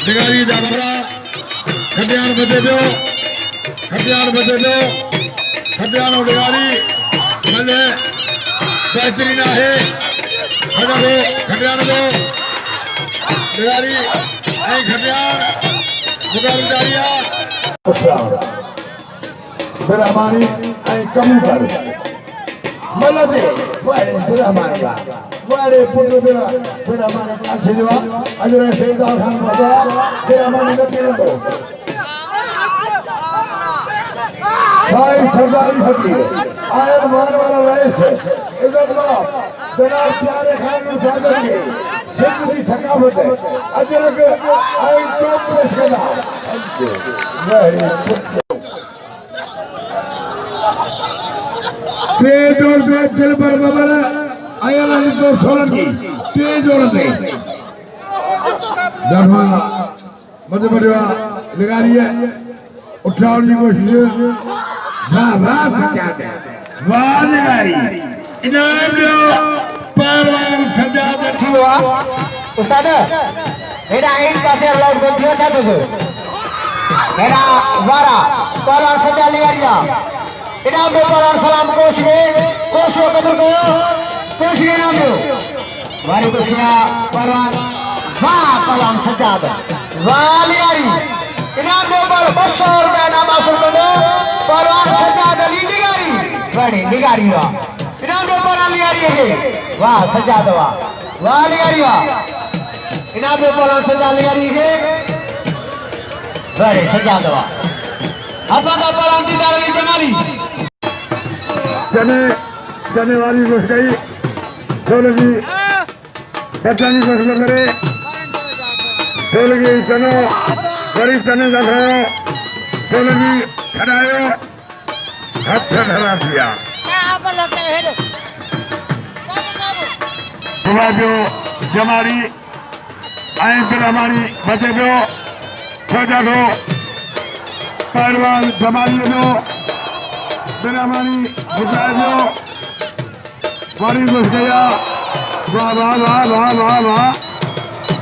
डिगारी जाबरा खतियान बचे पियो खतियान और डिगारी मले बेहतरीन है खड़ो खतियान दो डिगारी ऐ खतियान मुकाबला जारी है फिर हमारी ऐ कबूतर मले दे फिर हमारी वारे पुत्र फिर हमारे काशिदवा अजर शेद और हम बजा फिर हमारे नबी को साई सरदारी होती है आयत मान वाला रईस है इधर लो जनाब प्यारे खान सादर के सिंध की थकावट है अजर के आई चौक पेशकदा तेज और दिल पर बबरा आया तो सोलंकी तेज और से दरवा मध्य परिवार लगा लिया उठाने की कोशिश वाह क्या है वाह लगारी इनाम दो पहलवान सज्जाद हुआ उस्ताद मेरा एक पासे ब्लॉक में दिया था तो मेरा वारा पहलवान सज्जाद लघारी इनाम दो पहलवान सलाम कोशिश कदर को कोशिश नाम दो वारी कोशिया पहलवान वाह पहलवान सज्जाद वाह लघारी इनाम दो पर 200 रुपए नाम हासिल कर दो पहलवान सज्जाद अली लघारी बड़ी लघारी वाह इनाम दो पहलवान लघारी है वाह सज्जाद वाह लघारी वाह इनाम दो पहलवान सज्जाद लघारी है बड़ी सज्जाद वाह अब का पहलवान की दावली जमारी चने वाली घुस गई सोलगी बच्चानी घुस करे सोलगी चनो गरीब चने रखायो सोलगी खड़ायो हाथ से धरा दिया जो जमारी आए फिर हमारी बचे दो सोचा दो पहलवान जमारी दो फिर हमारी बुझाए दो वारी घुस गया वाह वाह वाह वाह वाह वाह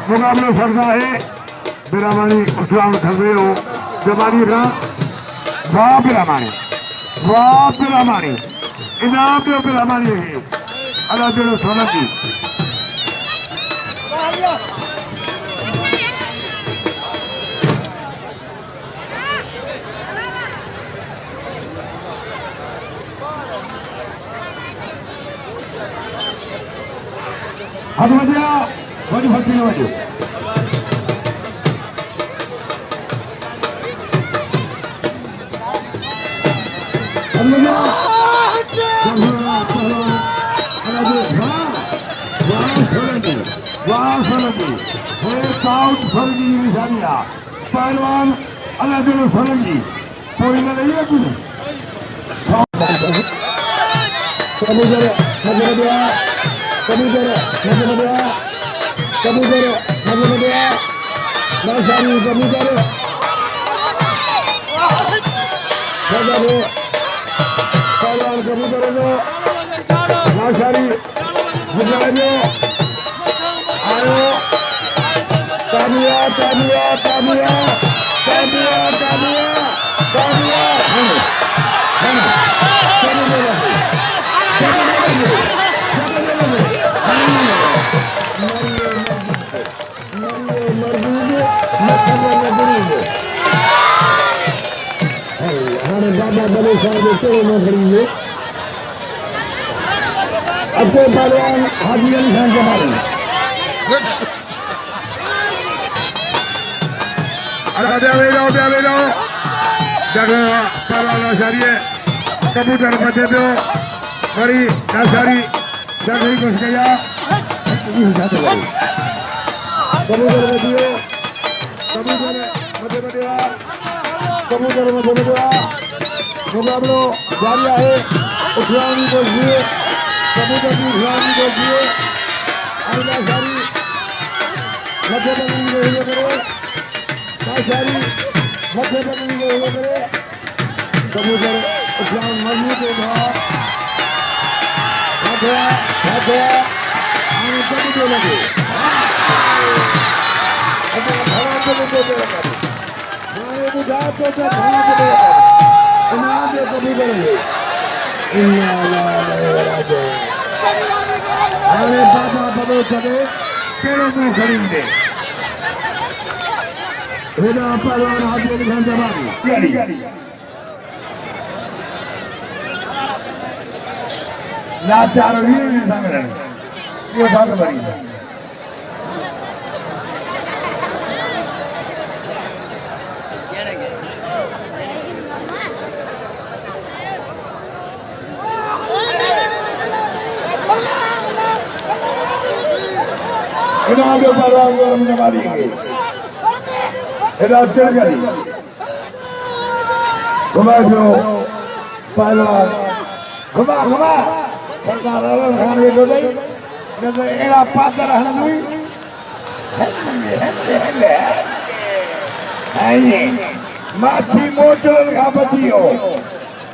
मुकाबला सरदा है फिर हमारी उस्लाम खल रहे हो जमारी का वाह फिर हमारी इनाम दो फिर हमारी है अल्लाह दिलो सोना की हाथ बजा बड़ी भक्ति न बजो पहलवान अल्लाह दिलो सोलंगी कोई न रही है कुछ कबूतर नौशारी कबूतर पहलवान कबूतर नौशारी आयो ताबिया ताबिया ताबिया ताबिया ताबिया ताबिया अब तो पहलवान हाजी अली खान के मारे ले जाओ जगह पहलवान नौशारी कबूतर बचे दो बड़ी नौशारी जगह घुस गया कबूतर बचिए कबूतर मध्य मुकाबलो जारी है उठवानी को जिए कबूतर की उठवानी को जिए अगला सारी मध्य बनी को हुए करो सारी मध्य बनी को हुए करे कबूतर उठवान मरनी को भाव कबूतर लगे अपना अरे बाबा बदो चले केड़ो में खरीदे हेदा पहलवान हाथी खान जवाबी लाचार वीर ने संगरण ये बात बड़ी है इनाम के पहलवान को रमने वाली इधर चल गई घुमा जो पहलवान घुमा घुमा सरदार खान के गोदई नजर एड़ा पादर हनुई आइए माछी मोटर का बचियो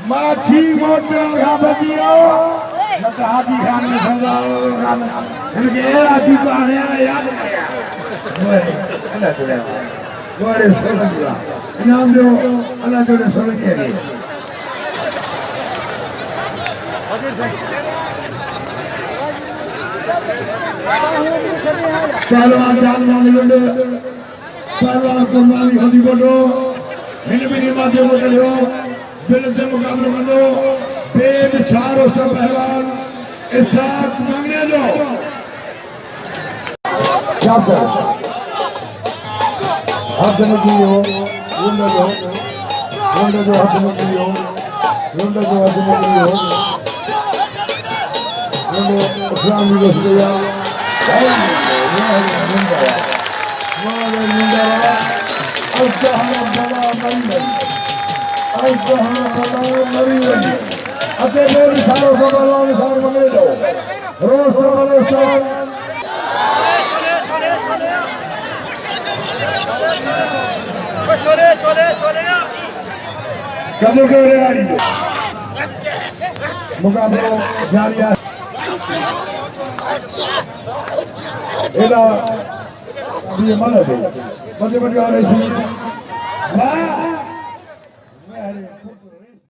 माछी मोटर का बचियो नजर हाथी खान में सरदार खान इनके एड़ा जीता है याद आया वो अल्लाह तुझे बड़े सोलंगा इनाम दो अल्लाह तुझे सोलंगे पहलवान जान लुंडे पहलवान कुर्बान हॉथीपोटो हिंद माध्यम चलो दिल से मुकाबला करो बेद चारों से पहलवान इस साथ मांगने दो क्या कर हाथ में दियो लुंडे जो हाथ में दियो लुंडे जो हाथ में दियो लुंडे इस्लामी को दिया मुकाबला जारी है ये मालूम है बड़े बड़े आ रहे हैं